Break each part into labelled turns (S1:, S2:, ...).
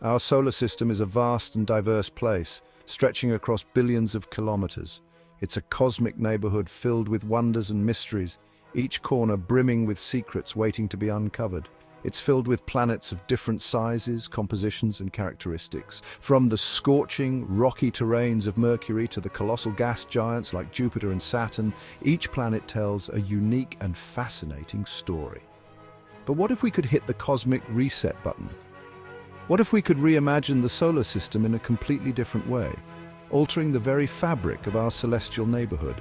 S1: Our solar system is a vast and diverse place, stretching across billions of kilometers. It's a cosmic neighborhood filled with wonders and mysteries, each corner brimming with secrets waiting to be uncovered. It's filled with planets of different sizes, compositions, and characteristics. From the scorching, rocky terrains of Mercury to the colossal gas giants like Jupiter and Saturn, each planet tells a unique and fascinating story. But what if we could hit the cosmic reset button? What if we could reimagine the solar system in a completely different way, altering the very fabric of our celestial neighborhood?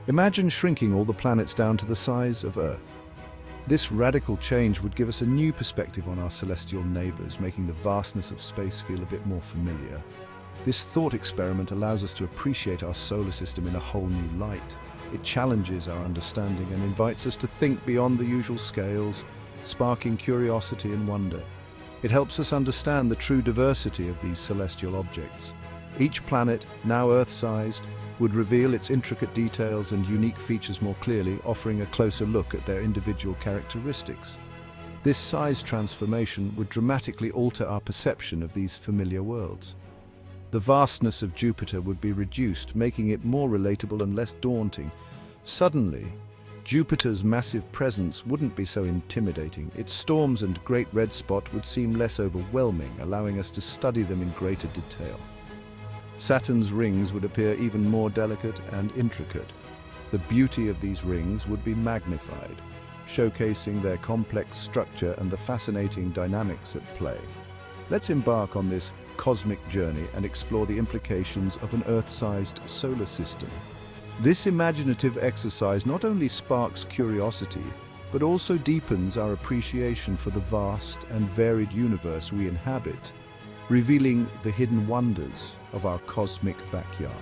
S1: Imagine shrinking all the planets down to the size of Earth. This radical change would give us a new perspective on our celestial neighbors, making the vastness of space feel a bit more familiar. This thought experiment allows us to appreciate our solar system in a whole new light. It challenges our understanding and invites us to think beyond the usual scales, sparking curiosity and wonder. It helps us understand the true diversity of these celestial objects. Each planet, now Earth-sized, would reveal its intricate details and unique features more clearly, offering a closer look at their individual characteristics. This size transformation would dramatically alter our perception of these familiar worlds. The vastness of Jupiter would be reduced, making it more relatable and less daunting. Suddenly, Jupiter's massive presence wouldn't be so intimidating. Its storms and great red spot would seem less overwhelming, allowing us to study them in greater detail. Saturn's rings would appear even more delicate and intricate. The beauty of these rings would be magnified, showcasing their complex structure and the fascinating dynamics at play. Let's embark on this cosmic journey and explore the implications of an Earth-sized solar system. This imaginative exercise not only sparks curiosity, but also deepens our appreciation for the vast and varied universe we inhabit, revealing the hidden wonders of our cosmic backyard.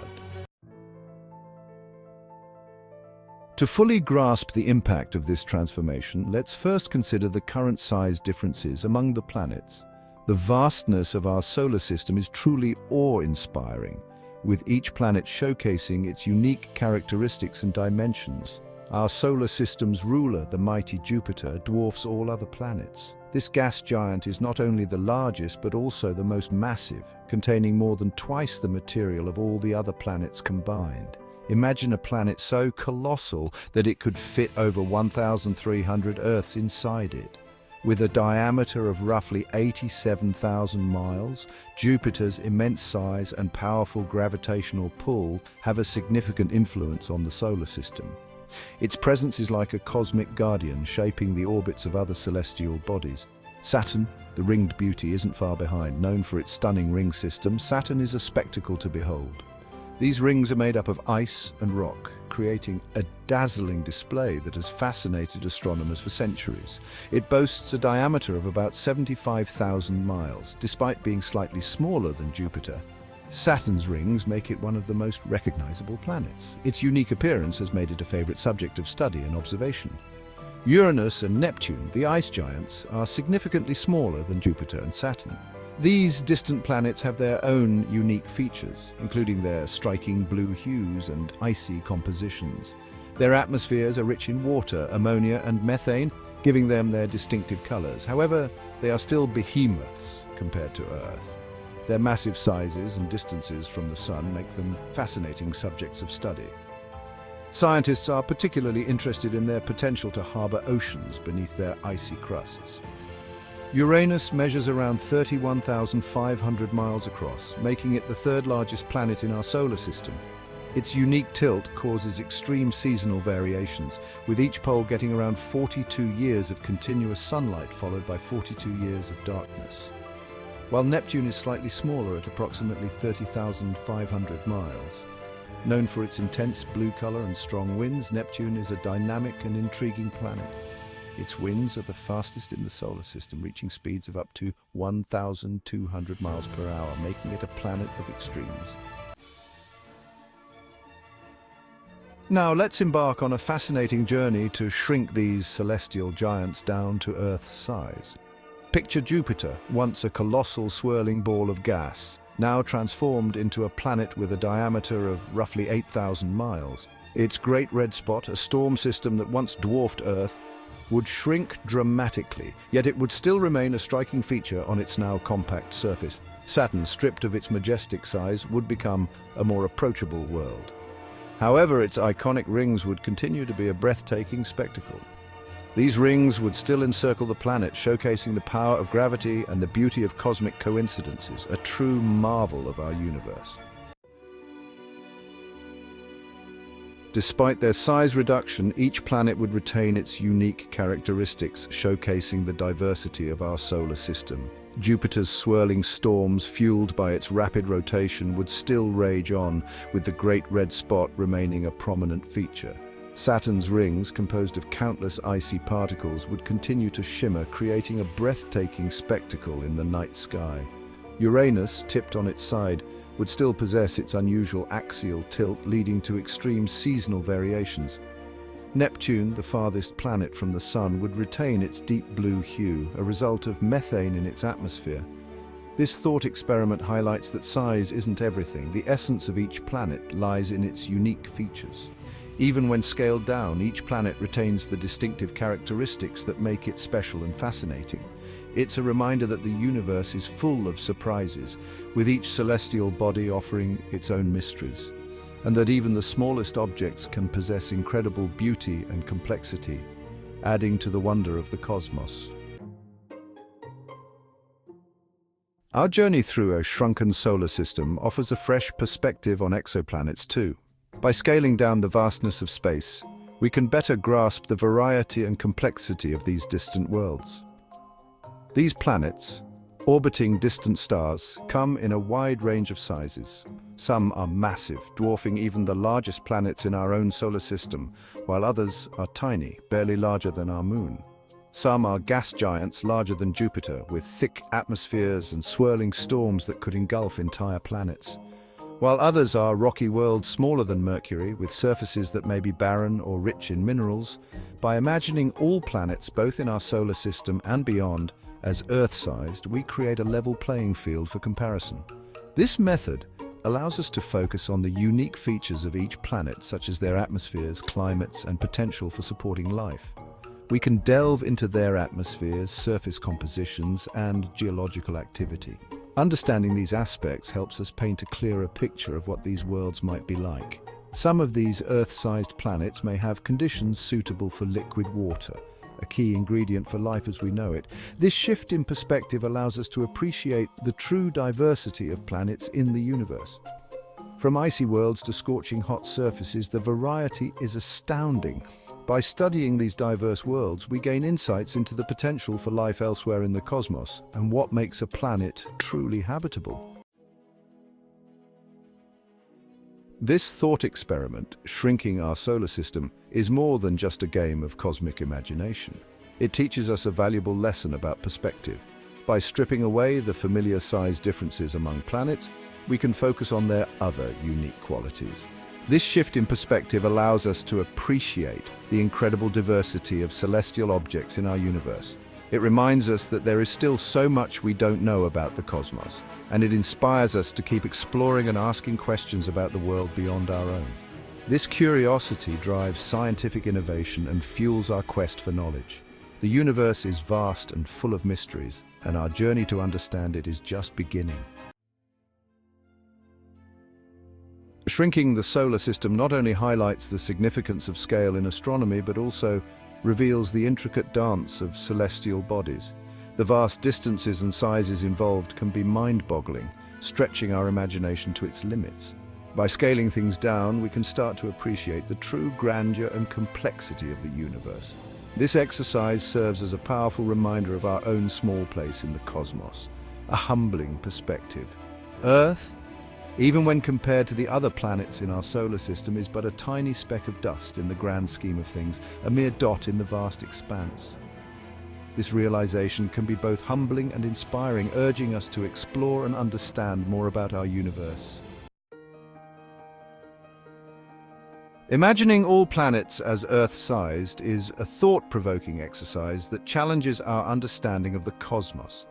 S1: To fully grasp the impact of this transformation, let's first consider the current size differences among the planets. The vastness of our solar system is truly awe-inspiring, with each planet showcasing its unique characteristics and dimensions. Our solar system's ruler, the mighty Jupiter, dwarfs all other planets. This gas giant is not only the largest but also the most massive, containing more than twice the material of all the other planets combined. Imagine a planet so colossal that it could fit over 1,300 Earths inside it. With a diameter of roughly 87,000 miles, Jupiter's immense size and powerful gravitational pull have a significant influence on the solar system. Its presence is like a cosmic guardian shaping the orbits of other celestial bodies. Saturn, the ringed beauty, isn't far behind. Known for its stunning ring system, Saturn is a spectacle to behold. These rings are made up of ice and rock, creating a dazzling display that has fascinated astronomers for centuries. It boasts a diameter of about 75,000 miles, despite being slightly smaller than Jupiter. Saturn's rings make it one of the most recognizable planets. Its unique appearance has made it a favorite subject of study and observation. Uranus and Neptune, the ice giants, are significantly smaller than Jupiter and Saturn. These distant planets have their own unique features, including their striking blue hues and icy compositions. Their atmospheres are rich in water, ammonia, and methane, giving them their distinctive colors. However, they are still behemoths compared to Earth. Their massive sizes and distances from the Sun make them fascinating subjects of study. Scientists are particularly interested in their potential to harbor oceans beneath their icy crusts. Uranus measures around 31,500 miles across, making it the third largest planet in our solar system. Its unique tilt causes extreme seasonal variations, with each pole getting around 42 years of continuous sunlight followed by 42 years of darkness. While Neptune is slightly smaller at approximately 30,500 miles. Known for its intense blue color and strong winds, Neptune is a dynamic and intriguing planet. Its winds are the fastest in the solar system, reaching speeds of up to 1,200 miles per hour, making it a planet of extremes. Now let's embark on a fascinating journey to shrink these celestial giants down to Earth's size. Picture Jupiter, once a colossal swirling ball of gas, now transformed into a planet with a diameter of roughly 8,000 miles. Its great red spot, a storm system that once dwarfed Earth, would shrink dramatically, yet it would still remain a striking feature on its now compact surface. Saturn, stripped of its majestic size, would become a more approachable world. However, its iconic rings would continue to be a breathtaking spectacle. These rings would still encircle the planet, showcasing the power of gravity and the beauty of cosmic coincidences, a true marvel of our universe. Despite their size reduction, each planet would retain its unique characteristics, showcasing the diversity of our solar system. Jupiter's swirling storms, fueled by its rapid rotation, would still rage on, with the Great Red Spot remaining a prominent feature. Saturn's rings, composed of countless icy particles, would continue to shimmer, creating a breathtaking spectacle in the night sky. Uranus, tipped on its side, would still possess its unusual axial tilt, leading to extreme seasonal variations. Neptune, the farthest planet from the Sun, would retain its deep blue hue, a result of methane in its atmosphere. This thought experiment highlights that size isn't everything. The essence of each planet lies in its unique features. Even when scaled down, each planet retains the distinctive characteristics that make it special and fascinating. It's a reminder that the universe is full of surprises, with each celestial body offering its own mysteries, and that even the smallest objects can possess incredible beauty and complexity, adding to the wonder of the cosmos. Our journey through a shrunken solar system offers a fresh perspective on exoplanets too. By scaling down the vastness of space, we can better grasp the variety and complexity of these distant worlds. These planets, orbiting distant stars, come in a wide range of sizes. Some are massive, dwarfing even the largest planets in our own solar system, while others are tiny, barely larger than our moon. Some are gas giants larger than Jupiter, with thick atmospheres and swirling storms that could engulf entire planets. While others are rocky worlds smaller than Mercury, with surfaces that may be barren or rich in minerals. By imagining all planets, both in our solar system and beyond, as Earth-sized, we create a level playing field for comparison. This method allows us to focus on the unique features of each planet, such as their atmospheres, climates, and potential for supporting life. We can delve into their atmospheres, surface compositions, and geological activity. Understanding these aspects helps us paint a clearer picture of what these worlds might be like. Some of these Earth-sized planets may have conditions suitable for liquid water, a key ingredient for life as we know it. This shift in perspective allows us to appreciate the true diversity of planets in the universe. From icy worlds to scorching hot surfaces, the variety is astounding. By studying these diverse worlds, we gain insights into the potential for life elsewhere in the cosmos and what makes a planet truly habitable. This thought experiment, shrinking our solar system, is more than just a game of cosmic imagination. It teaches us a valuable lesson about perspective. By stripping away the familiar size differences among planets, we can focus on their other unique qualities. This shift in perspective allows us to appreciate the incredible diversity of celestial objects in our universe. It reminds us that there is still so much we don't know about the cosmos, and it inspires us to keep exploring and asking questions about the world beyond our own. This curiosity drives scientific innovation and fuels our quest for knowledge. The universe is vast and full of mysteries, and our journey to understand it is just beginning. Shrinking the solar system not only highlights the significance of scale in astronomy, but also reveals the intricate dance of celestial bodies. The vast distances and sizes involved can be mind-boggling, stretching our imagination to its limits. By scaling things down, we can start to appreciate the true grandeur and complexity of the universe. This exercise serves as a powerful reminder of our own small place in the cosmos, a humbling perspective. Earth, even when compared to the other planets in our solar system, is but a tiny speck of dust in the grand scheme of things, a mere dot in the vast expanse. This realization can be both humbling and inspiring, urging us to explore and understand more about our universe. Imagining all planets as Earth-sized is a thought-provoking exercise that challenges our understanding of the cosmos.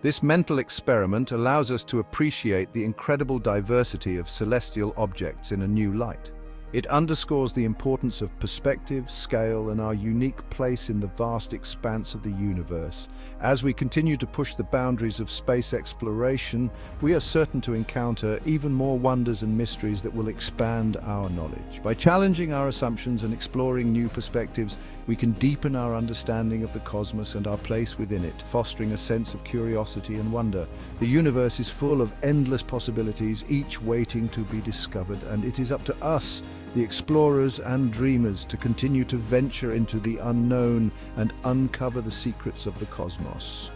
S1: This mental experiment allows us to appreciate the incredible diversity of celestial objects in a new light. It underscores the importance of perspective, scale, and our unique place in the vast expanse of the universe. As we continue to push the boundaries of space exploration, we are certain to encounter even more wonders and mysteries that will expand our knowledge. By challenging our assumptions and exploring new perspectives, we can deepen our understanding of the cosmos and our place within it, fostering a sense of curiosity and wonder. The universe is full of endless possibilities, each waiting to be discovered, and it is up to us, the explorers and dreamers, to continue to venture into the unknown and uncover the secrets of the cosmos.